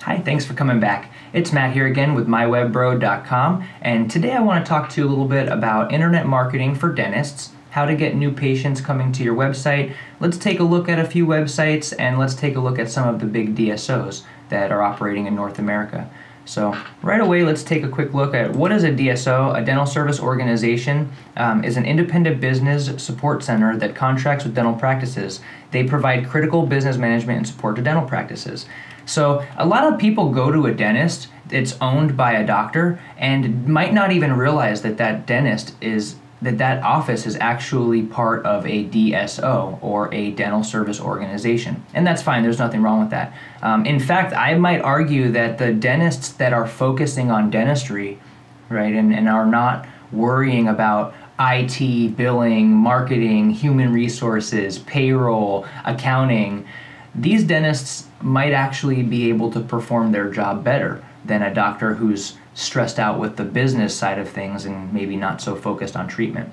Hi, thanks for coming back. It's Matt here again with mywebbro.com, and today I want to talk to you a little bit about internet marketing for dentists, how to get new patients coming to your website. Let's take a look at a few websites, and let's take a look at some of the big DSOs that are operating in North America. So right away, let's take a quick look at what is a DSO. A dental service organization is an independent business support center that contracts with dental practices. They provide critical business management and support to dental practices. So a lot of people go to a dentist that's owned by a doctor and might not even realize that that office is actually part of a DSO, or a dental service organization. And that's fine, there's nothing wrong with that. In fact, I might argue that the dentists that are focusing on dentistry, right, and are not worrying about IT, billing, marketing, human resources, payroll, accounting, these dentists might actually be able to perform their job better than a doctor who's stressed out with the business side of things and maybe not so focused on treatment.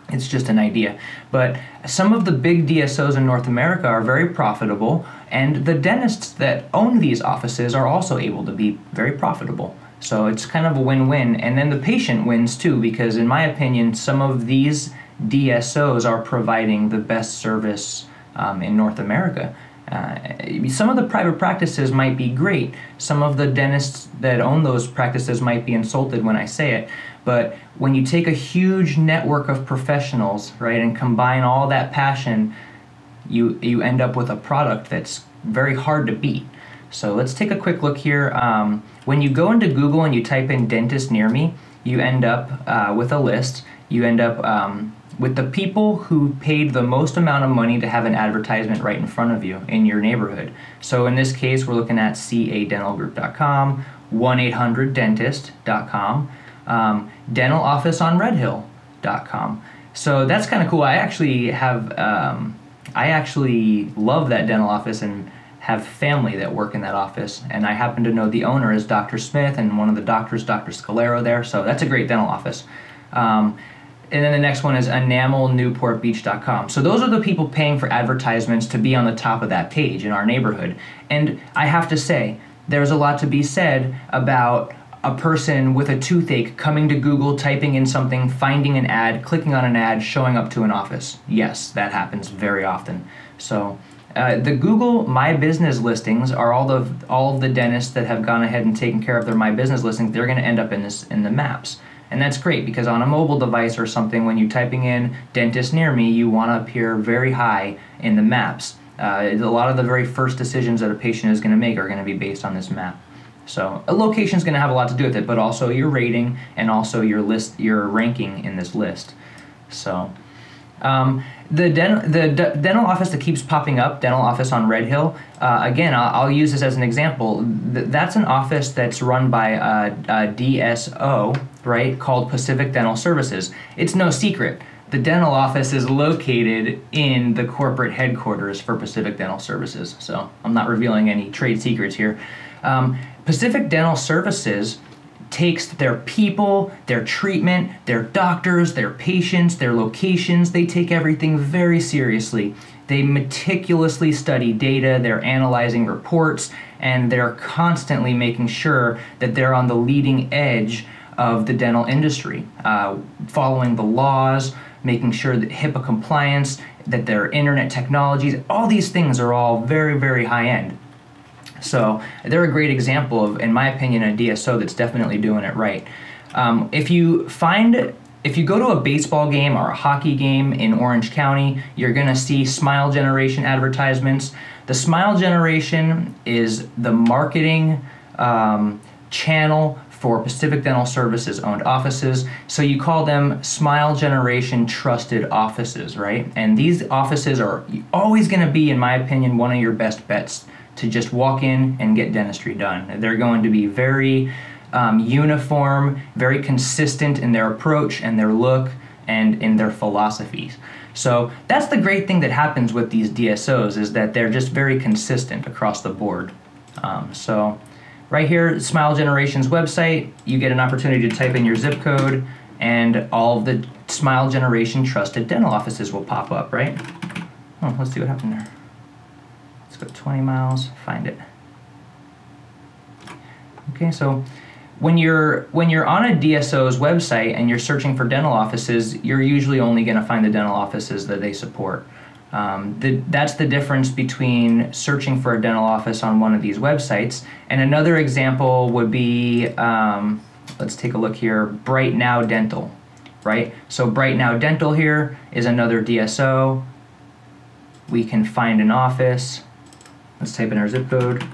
It's just an idea. But some of the big DSOs in North America are very profitable, and the dentists that own these offices are also able to be very profitable. So it's kind of a win-win, and then the patient wins too, because in my opinion, some of these DSOs are providing the best service in North America. Some of the private practices might be great. Some of the dentists that own those practices might be insulted when I say it. But when you take a huge network of professionals, right, and combine all that passion, you end up with a product that's very hard to beat. So let's take a quick look here. When you go into Google and you type in dentist near me, you end up with a list. You end up with the people who paid the most amount of money to have an advertisement right in front of you in your neighborhood. So in this case, we're looking at cadentalgroup.com, 1-800dentist.com, dentalofficeonredhill.com. So that's kind of cool. I actually love that dental office and have family that work in that office, and I happen to know the owner is Dr. Smith, and one of the doctors, Dr. Scalero there, so that's a great dental office. And then the next one is enamelnewportbeach.com. So those are the people paying for advertisements to be on the top of that page in our neighborhood. And I have to say, there's a lot to be said about a person with a toothache coming to Google, typing in something, finding an ad, clicking on an ad, showing up to an office. Yes, that happens very often. So the Google My Business listings are all of the dentists that have gone ahead and taken care of their My Business listings. They're going to end up in the maps. And that's great, because on a mobile device or something, when you're typing in dentist near me, you want to appear very high in the maps. A lot of the very first decisions that a patient is going to make are going to be based on this map. So a location is going to have a lot to do with it, but also your rating and also your ranking in this list. So the dental office that keeps popping up, dental office on Red Hill, again, I'll use this as an example. That's an office that's run by a DSO, right, called Pacific Dental Services. It's no secret. The dental office is located in the corporate headquarters for Pacific Dental Services, so I'm not revealing any trade secrets here. Pacific Dental Services takes their people, their treatment, their doctors, their patients, their locations. They take everything very seriously. They meticulously study data, they're analyzing reports, and they're constantly making sure that they're on the leading edge of the dental industry, following the laws, making sure that HIPAA compliance, that their internet technologies, all these things are all very, very high end. So they're a great example of, in my opinion, a DSO that's definitely doing it right. If you go to a baseball game or a hockey game in Orange County, you're going to see Smile Generation advertisements. The Smile Generation is the marketing channel for Pacific Dental Services owned offices. So you call them Smile Generation Trusted Offices, right? And these offices are always going to be, in my opinion, one of your best bets to just walk in and get dentistry done. They're going to be very uniform, very consistent in their approach and their look and in their philosophies. So that's the great thing that happens with these DSOs, is that they're just very consistent across the board. So right here, Smile Generation's website, you get an opportunity to type in your zip code, and all of the Smile Generation trusted dental offices will pop up, right? Oh, let's see what happened there. Let's go 20 miles, find it. Okay, so when you're on a DSO's website and you're searching for dental offices, you're usually only going to find the dental offices that they support. That's the difference between searching for a dental office on one of these websites. And another example would be, let's take a look here, BrightNow Dental, right? So BrightNow Dental here is another DSO. We can find an office. Let's type in our zip code.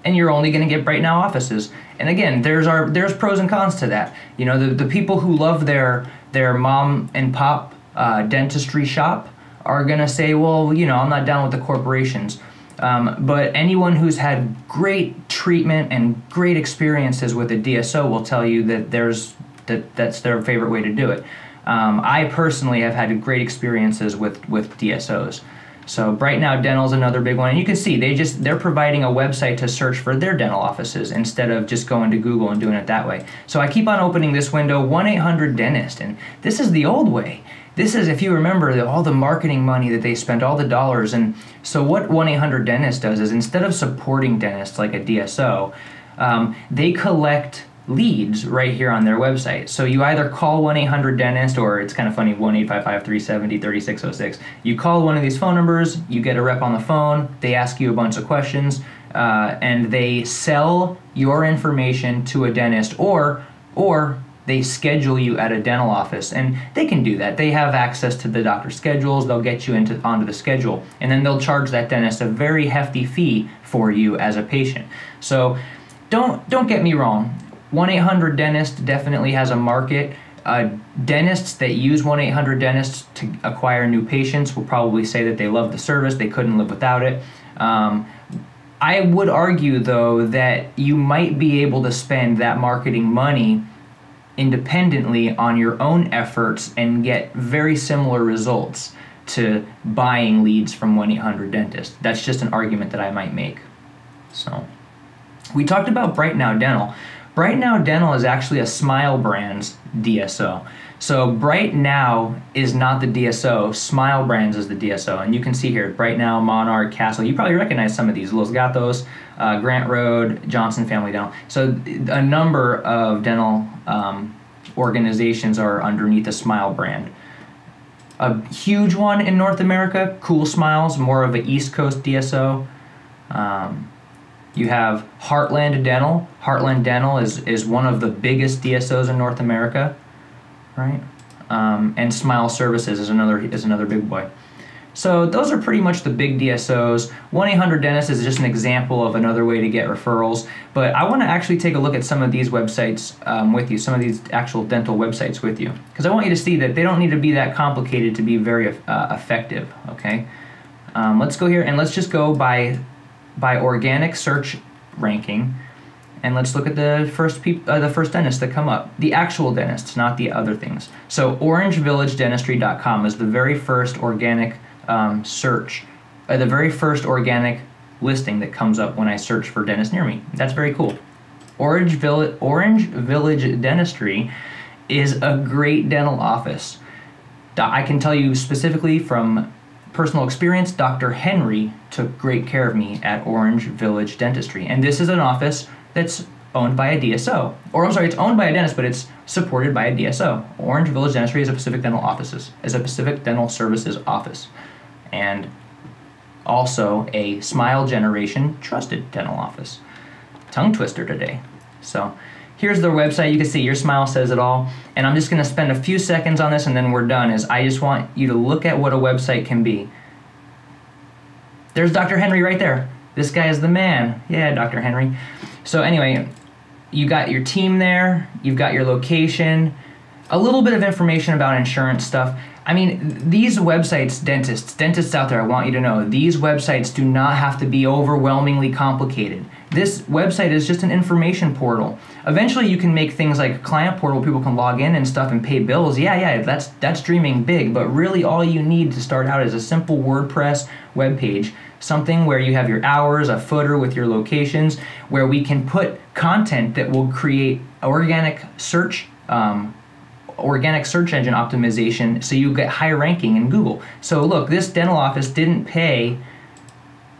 And you're only going to get BrightNow offices. And again, there's pros and cons to that. You know, the people who love their mom and pop dentistry shop are going to say, well, you know, I'm not down with the corporations. But anyone who's had great treatment and great experiences with a DSO will tell you that that's their favorite way to do it. I personally have had great experiences with DSOs. So BrightNow Dental is another big one, and you can see they're providing a website to search for their dental offices instead of just going to Google and doing it that way. So I keep on opening this window, 1-800-DENTIST, and this is the old way. This is, if you remember, all the marketing money that they spent, all the dollars. And so what 1-800-DENTIST does is, instead of supporting dentists like a DSO, they collect leads right here on their website. So you either call 1-800-DENTIST, or it's kind of funny, 1-855-370-3606. You call one of these phone numbers, you get a rep on the phone, they ask you a bunch of questions, and they sell your information to a dentist, or they schedule you at a dental office. And they can do that. They have access to the doctor's schedules. They'll get you onto the schedule, and then they'll charge that dentist a very hefty fee for you as a patient. So don't get me wrong. 1-800-DENTIST definitely has a market. Dentists that use 1-800-DENTIST to acquire new patients will probably say that they love the service, they couldn't live without it. I would argue, though, that you might be able to spend that marketing money independently on your own efforts and get very similar results to buying leads from 1-800-DENTIST. That's just an argument that I might make. So we talked about BrightNow Dental. BrightNow Dental is actually a Smile Brands DSO. So BrightNow is not the DSO, Smile Brands is the DSO. And you can see here, BrightNow, Monarch, Castle. You probably recognize some of these, Los Gatos, Grant Road, Johnson Family Dental. So a number of dental organizations are underneath the Smile brand. A huge one in North America, Cool Smiles, more of an East Coast DSO. You have Heartland Dental. Heartland Dental is one of the biggest DSOs in North America, right? And Smile Services is another big boy. So those are pretty much the big DSOs. 1-800-DENTIST is just an example of another way to get referrals. But I want to actually take a look at some of these websites with you, some of these actual dental websites with you, because I want you to see that they don't need to be that complicated to be very effective. Okay. Let's go here and let's just go by organic search ranking, and let's look at the first dentists that come up, the actual dentists, not the other things. So orangevillagedentistry.com is the very first organic search, the very first organic listing that comes up when I search for dentists near me. That's very cool. Orange Village Dentistry is a great dental office. I can tell you specifically from personal experience, Dr. Henry took great care of me at Orange Village Dentistry. And this is an office that's owned by a DSO. Or I'm sorry, it's owned by a dentist, but it's supported by a DSO. Orange Village Dentistry is a Pacific Dental Services office. And also a Smile Generation trusted dental office. Tongue twister today. So here's their website. You can see your smile says it all. And I'm just going to spend a few seconds on this and then we're done. I just want you to look at what a website can be. There's Dr. Henry right there. This guy is the man. Yeah, Dr. Henry. So anyway, you got your team there. You've got your location. A little bit of information about insurance stuff. I mean, these websites, dentists out there, I want you to know, these websites do not have to be overwhelmingly complicated. This website is just an information portal. Eventually you can make things like a client portal where people can log in and stuff and pay bills. Yeah, that's dreaming big, but really all you need to start out is a simple WordPress web page, something where you have your hours, a footer with your locations, where we can put content that will create organic search organic search engine optimization so you get high ranking in Google. So look, this dental office didn't pay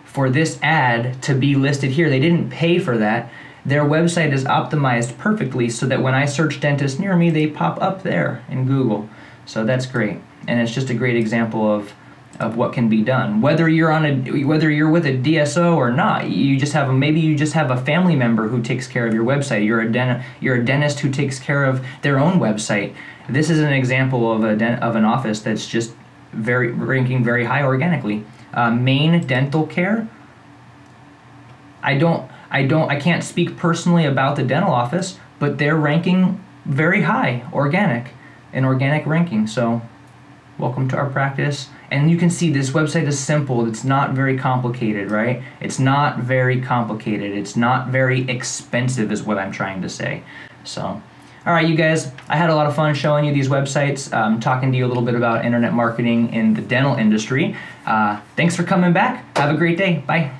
for this ad to be listed here. They didn't pay for that. Their website is optimized perfectly so that when I search dentist near me, they pop up there in Google. So that's great. And it's just a great example of what can be done. Whether you're with a DSO or not, maybe you just have a family member who takes care of your website. You're a dentist who takes care of their own website. This is an example of an office that's just ranking very high organically. Maine Dental Care. I can't speak personally about the dental office, but they're ranking very high, organic ranking. So welcome to our practice. And you can see this website is simple. It's not very complicated, right? It's not very complicated. It's not very expensive is what I'm trying to say. So, all right, you guys, I had a lot of fun showing you these websites, talking to you a little bit about internet marketing in the dental industry. Thanks for coming back. Have a great day. Bye.